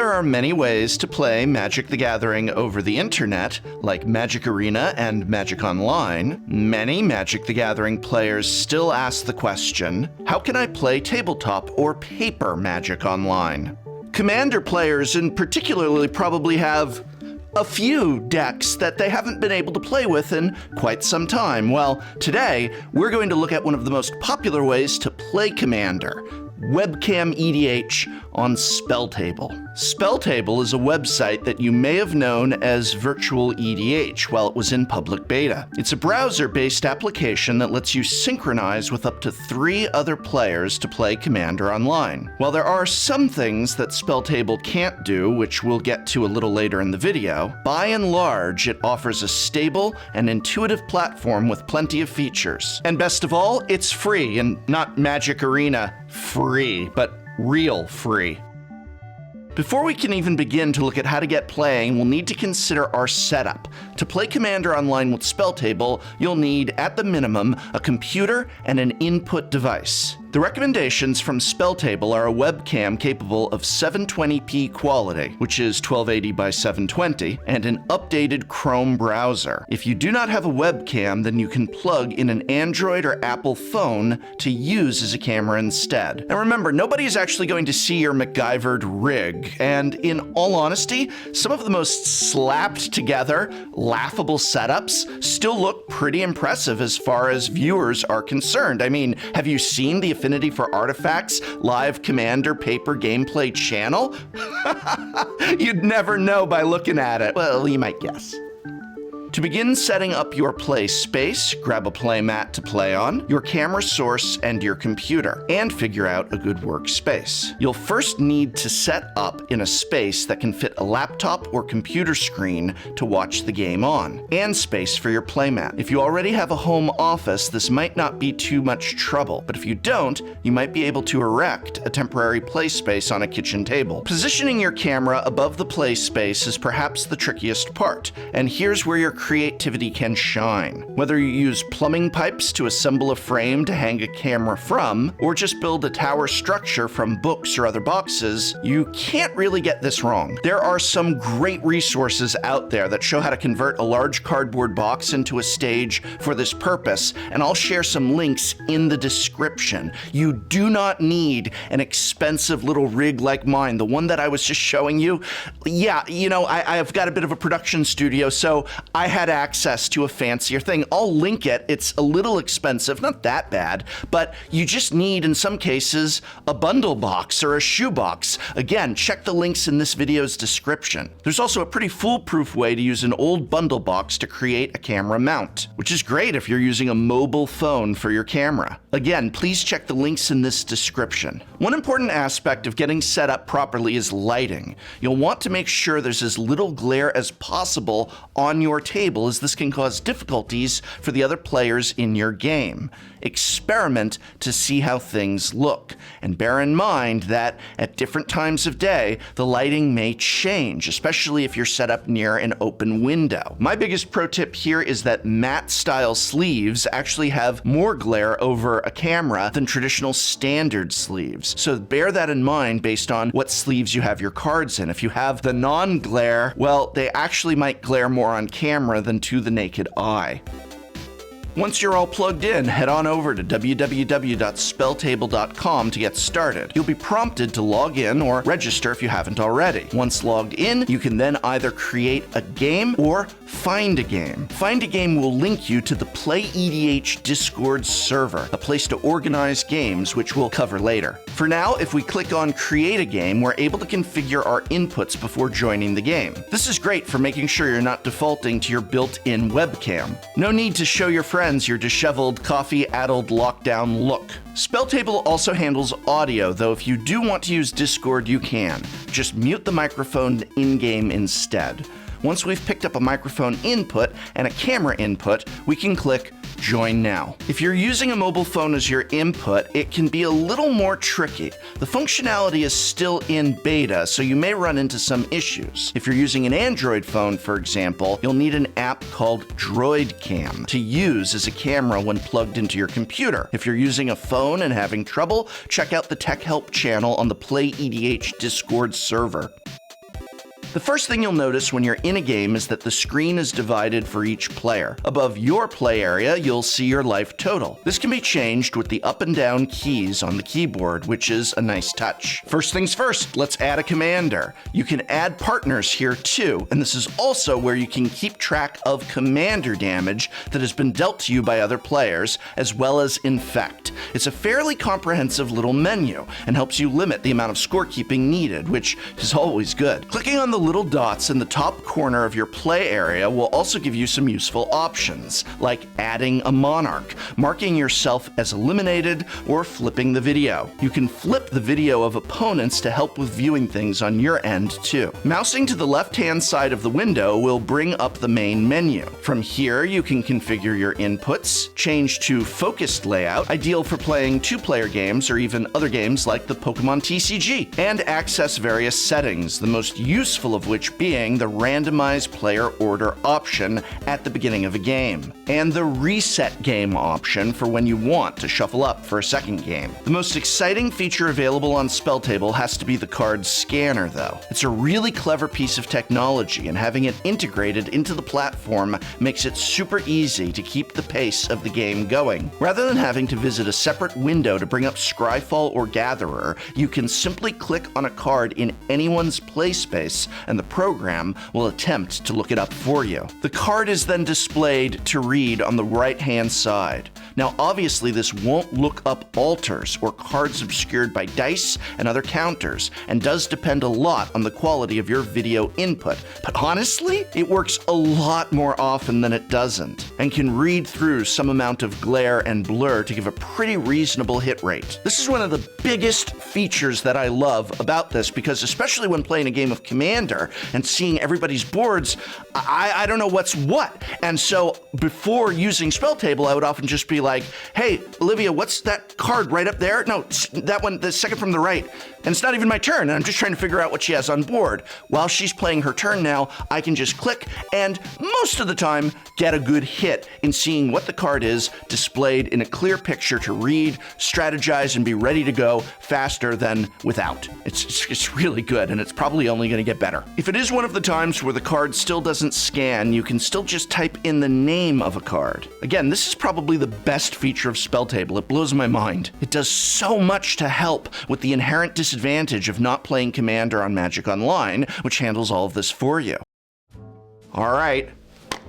there are many ways to play Magic the Gathering over the internet, like Magic Arena and Magic Online, many Magic the Gathering players still ask the question, how can I play tabletop or paper Magic Online? Commander players in particular probably have a few decks that they haven't been able to play with in quite some time. Well, today we're going to look at one of the most popular ways to play Commander, Webcam EDH on Spelltable. Spelltable is a website that you may have known as Virtual EDH while it was in public beta. It's a browser-based application that lets you synchronize with up to 3 other players to play Commander online. While there are some things that Spelltable can't do, which we'll get to a little later in the video, by and large it offers a stable and intuitive platform with plenty of features. And best of all, it's free, and not Magic Arena free, but real free. Before we can even begin to look at how to get playing, we'll need to consider our setup. To play Commander online with Spelltable, you'll need, at the minimum, a computer and an input device. The recommendations from Spelltable are a webcam capable of 720p quality, which is 1280 by 720, and an updated Chrome browser. If you do not have a webcam, then you can plug in an Android or Apple phone to use as a camera instead. Now remember, nobody is actually going to see your MacGyvered rig, and in all honesty, some of the most slapped together, laughable setups still look pretty impressive as far as viewers are concerned. I mean, have you seen the Affinity for Artifacts live Commander paper gameplay channel? You'd never know by looking at it. Well, you might guess. To begin setting up your play space, grab a play mat to play on, your camera source, and your computer, and figure out a good workspace. You'll first need to set up in a space that can fit a laptop or computer screen to watch the game on, and space for your play mat. If you already have a home office, this might not be too much trouble, but if you don't, you might be able to erect a temporary play space on a kitchen table. Positioning your camera above the play space is perhaps the trickiest part, and here's where your creativity can shine. Whether you use plumbing pipes to assemble a frame to hang a camera from, or just build a tower structure from books or other boxes, you can't really get this wrong. There are some great resources out there that show how to convert a large cardboard box into a stage for this purpose, and I'll share some links in the description. You do not need an expensive little rig like mine, the one that I was just showing you. Yeah, you know, I've got a bit of a production studio, so I had access to a fancier thing. I'll link it. It's a little expensive, not that bad, but you just need, in some cases, a bundle box or a shoebox. Again, check the links in this video's description. There's also a pretty foolproof way to use an old bundle box to create a camera mount, which is great if you're using a mobile phone for your camera. Again, please check the links in this description. One important aspect of getting set up properly is lighting. You'll want to make sure there's as little glare as possible on your table, as this can cause difficulties for the other players in your game. Experiment to see how things look, and bear in mind that at different times of day, the lighting may change, especially if you're set up near an open window. My biggest pro tip here is that matte-style sleeves actually have more glare over a camera than traditional standard sleeves, so bear that in mind based on what sleeves you have your cards in. If you have the non-glare, well, they actually might glare more on camera than to the naked eye. Once you're all plugged in, head on over to www.spelltable.com to get started. You'll be prompted to log in or register if you haven't already. Once logged in, you can then either create a game or find a game. Find a game will link you to the Play EDH Discord server, a place to organize games, which we'll cover later. For now, if we click on Create a Game, we're able to configure our inputs before joining the game. This is great for making sure you're not defaulting to your built-in webcam. No need to show your friends your disheveled, coffee-addled lockdown look. Spelltable also handles audio, though if you do want to use Discord, you can. Just mute the microphone in-game instead. Once we've picked up a microphone input and a camera input, we can click Join Now. If you're using a mobile phone as your input, it can be a little more tricky. The functionality is still in beta, so you may run into some issues. If you're using an Android phone, for example, you'll need an app called Droid Cam to use as a camera when plugged into your computer. If you're using a phone and having trouble, check out the Tech Help channel on the Play EDH Discord server. The first thing you'll notice when you're in a game is that the screen is divided for each player. Above your play area, you'll see your life total. This can be changed with the up and down keys on the keyboard, which is a nice touch. First things first, let's add a commander. You can add partners here too, and this is also where you can keep track of commander damage that has been dealt to you by other players, as well as infect. It's a fairly comprehensive little menu and helps you limit the amount of scorekeeping needed, which is always good. Clicking on the little dots in the top corner of your play area will also give you some useful options, like adding a monarch, marking yourself as eliminated, or flipping the video. You can flip the video of opponents to help with viewing things on your end too. Mousing to the left-hand side of the window will bring up the main menu. From here, you can configure your inputs, change to focused layout, ideal for playing two-player games or even other games like the Pokemon TCG, and access various settings, the most useful of which being the randomized player order option at the beginning of a game, and the reset game option for when you want to shuffle up for a second game. The most exciting feature available on Spelltable has to be the card scanner, though. It's a really clever piece of technology, and having it integrated into the platform makes it super easy to keep the pace of the game going. Rather than having to visit a separate window to bring up Scryfall or Gatherer, you can simply click on a card in anyone's play space, and the program will attempt to look it up for you. The card is then displayed to read on the right-hand side. Now, obviously, this won't look up altars or cards obscured by dice and other counters, and does depend a lot on the quality of your video input. But honestly, it works a lot more often than it doesn't, and can read through some amount of glare and blur to give a pretty reasonable hit rate. This is one of the biggest features that I love about this, because especially when playing a game of Commander and seeing everybody's boards, I don't know what's what. And so before using Spelltable, I would often just be like, hey, Olivia, what's that card right up there? No, that one, the second from the right. And it's not even my turn, and I'm just trying to figure out what she has on board. While she's playing her turn now, I can just click and most of the time get a good hit in seeing what the card is displayed in a clear picture to read, strategize, and be ready to go faster than without. It's really good, and it's probably only going to get better. If it is one of the times where the card still doesn't scan, you can still just type in the name of a card. Again, this is probably the best feature of Spelltable. It blows my mind. It does so much to help with the inherent disadvantage of not playing Commander on Magic Online, which handles all of this for you. All right.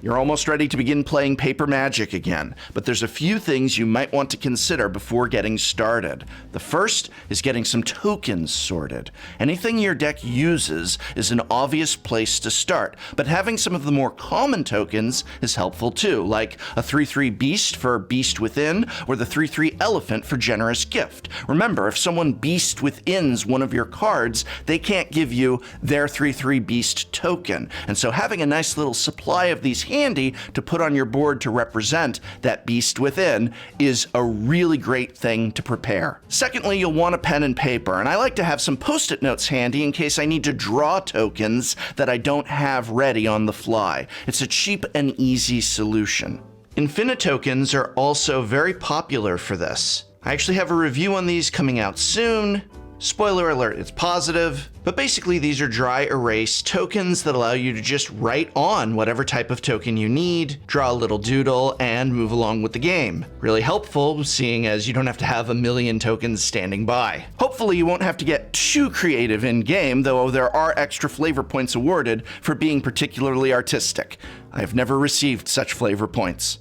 You're almost ready to begin playing paper Magic again, but there's a few things you might want to consider before getting started. The first is getting some tokens sorted. Anything your deck uses is an obvious place to start, but having some of the more common tokens is helpful too, like a 3/3 Beast for Beast Within, or the 3/3 Elephant for Generous Gift. Remember, if someone Beast Withins one of your cards, they can't give you their 3/3 Beast token, and so having a nice little supply of these handy to put on your board to represent that Beast Within is a really great thing to prepare. Secondly, you'll want a pen and paper, and I like to have some post-it notes handy in case I need to draw tokens that I don't have ready on the fly. It's a cheap and easy solution. Infinite tokens are also very popular for this. I actually have a review on these coming out soon. Spoiler alert, it's positive, but basically these are dry erase tokens that allow you to just write on whatever type of token you need, draw a little doodle, and move along with the game. Really helpful, seeing as you don't have to have a million tokens standing by. Hopefully you won't have to get too creative in-game, though there are extra flavor points awarded for being particularly artistic. I've never received such flavor points.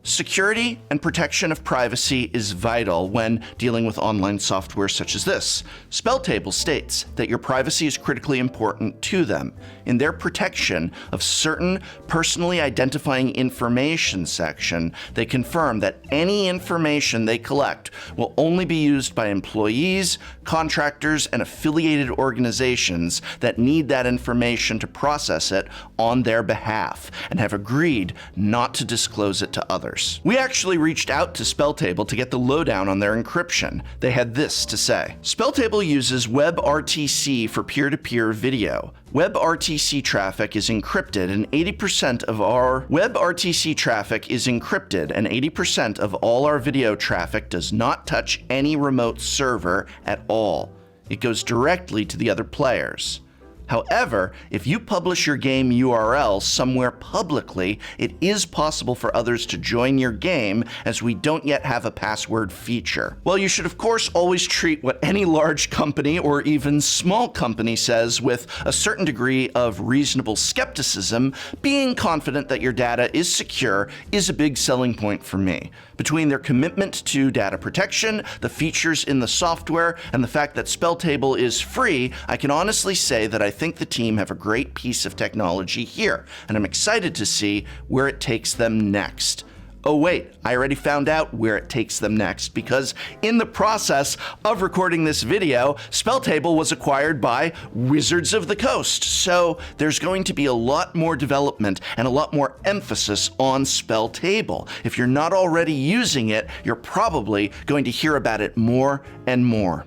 Security and protection of privacy is vital when dealing with online software such as this. Spelltable states that your privacy is critically important to them. In their protection of certain personally identifying information section, they confirm that any information they collect will only be used by employees, contractors, and affiliated organizations that need that information to process it on their behalf, and have agreed not to disclose it to others. We actually reached out to Spelltable to get the lowdown on their encryption. They had this to say. Spelltable uses WebRTC for peer-to-peer video. WebRTC traffic is encrypted, and 80% of all our video traffic does not touch any remote server at all. It goes directly to the other players. However, if you publish your game URL somewhere publicly, it is possible for others to join your game, as we don't yet have a password feature. Well, you should of course always treat what any large company or even small company says with a certain degree of reasonable skepticism. Being confident that your data is secure is a big selling point for me. Between their commitment to data protection, the features in the software, and the fact that Spelltable is free, I can honestly say that I think the team have a great piece of technology here, and I'm excited to see where it takes them next. Oh wait, I already found out where it takes them next, because in the process of recording this video, Spelltable was acquired by Wizards of the Coast. So there's going to be a lot more development and a lot more emphasis on Spelltable. If you're not already using it, you're probably going to hear about it more and more.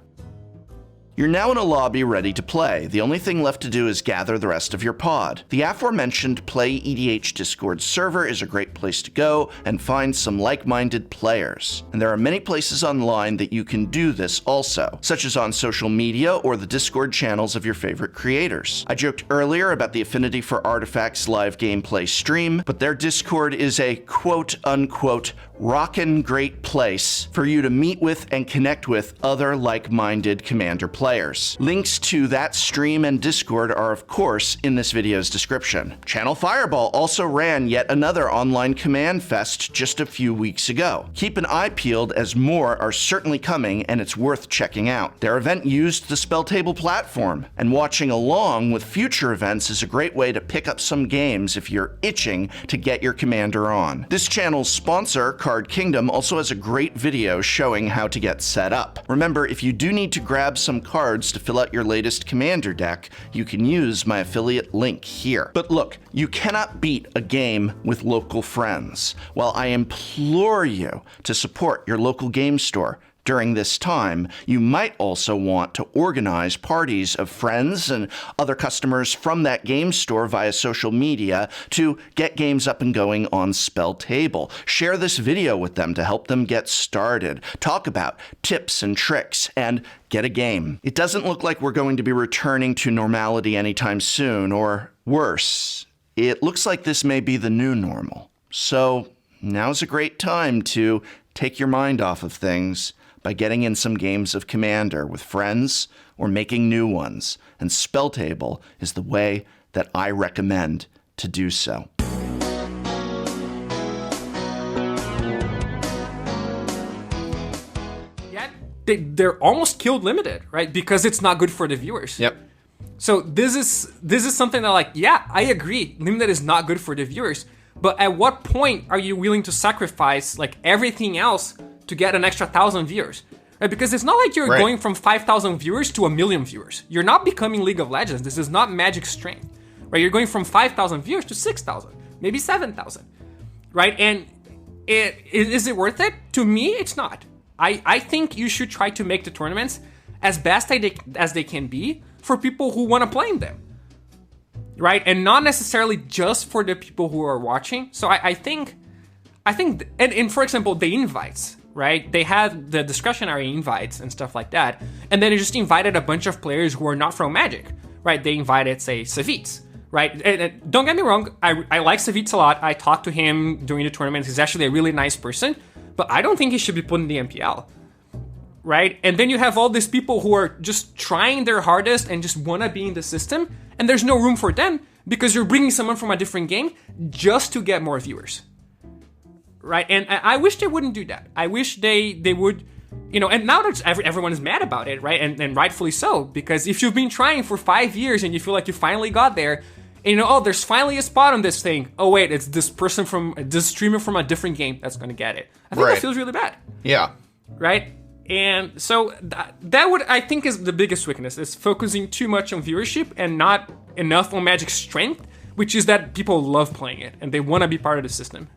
You're now in a lobby ready to play. The only thing left to do is gather the rest of your pod. The aforementioned Play EDH Discord server is a great place to go and find some like-minded players. And there are many places online that you can do this also, such as on social media or the Discord channels of your favorite creators. I joked earlier about the Affinity for Artifacts live gameplay stream, but their Discord is a quote-unquote rockin' great place for you to meet with and connect with other like-minded Commander players. Links to that stream and Discord are of course in this video's description. Channel Fireball also ran yet another online command fest just a few weeks ago. Keep an eye peeled, as more are certainly coming and it's worth checking out. Their event used the Spelltable platform, and watching along with future events is a great way to pick up some games if you're itching to get your Commander on. This channel's sponsor, Card Kingdom, also has a great video showing how to get set up. Remember, if you do need to grab some cards to fill out your latest Commander deck, you can use my affiliate link here. But look, you cannot beat a game with local friends. While I implore you to support your local game store during this time, you might also want to organize parties of friends and other customers from that game store via social media to get games up and going on Spelltable. Share this video with them to help them get started. Talk about tips and tricks and get a game. It doesn't look like we're going to be returning to normality anytime soon, or worse, it looks like this may be the new normal. So now's a great time to take your mind off of things by getting in some games of Commander with friends or making new ones, and Spelltable is the way that I recommend to do so. Yeah, they're almost killed limited, right? Because it's not good for the viewers. Yep. So this is something that, like, yeah, I agree, limited is not good for the viewers, but at what point are you willing to sacrifice like everything else to get an extra 1,000 viewers? Right? Because it's not like you're going from 5,000 viewers to 1 million viewers. You're not becoming League of Legends. This is not Magic strength, right? You're going from 5,000 viewers to 6,000, maybe 7,000, right? And is it worth it? To me, it's not. I think you should try to make the tournaments as best as they can be for people who want to play in them, right? And not necessarily just for the people who are watching. So I think, and for example, the invites, right? They had the discretionary invites and stuff like that. And then they just invited a bunch of players who are not from Magic, right? They invited, say, Savitz, right? And don't get me wrong, I like Savitz a lot. I talked to him during the tournament. He's actually a really nice person, but I don't think he should be put in the MPL, right? And then you have all these people who are just trying their hardest and just want to be in the system, and there's no room for them because you're bringing someone from a different game just to get more viewers. Right, and I wish they wouldn't do that. I wish they would, you know, and now that everyone is mad about it, right, and rightfully so, because if you've been trying for 5 years and you feel like you finally got there, and you know, oh, there's finally a spot on this thing. Oh wait, it's this streamer from a different game that's going to get it. I think that feels really bad. Yeah. Right, and so that would, I think, is the biggest weakness, is focusing too much on viewership and not enough on Magic's strength, which is that people love playing it and they want to be part of the system.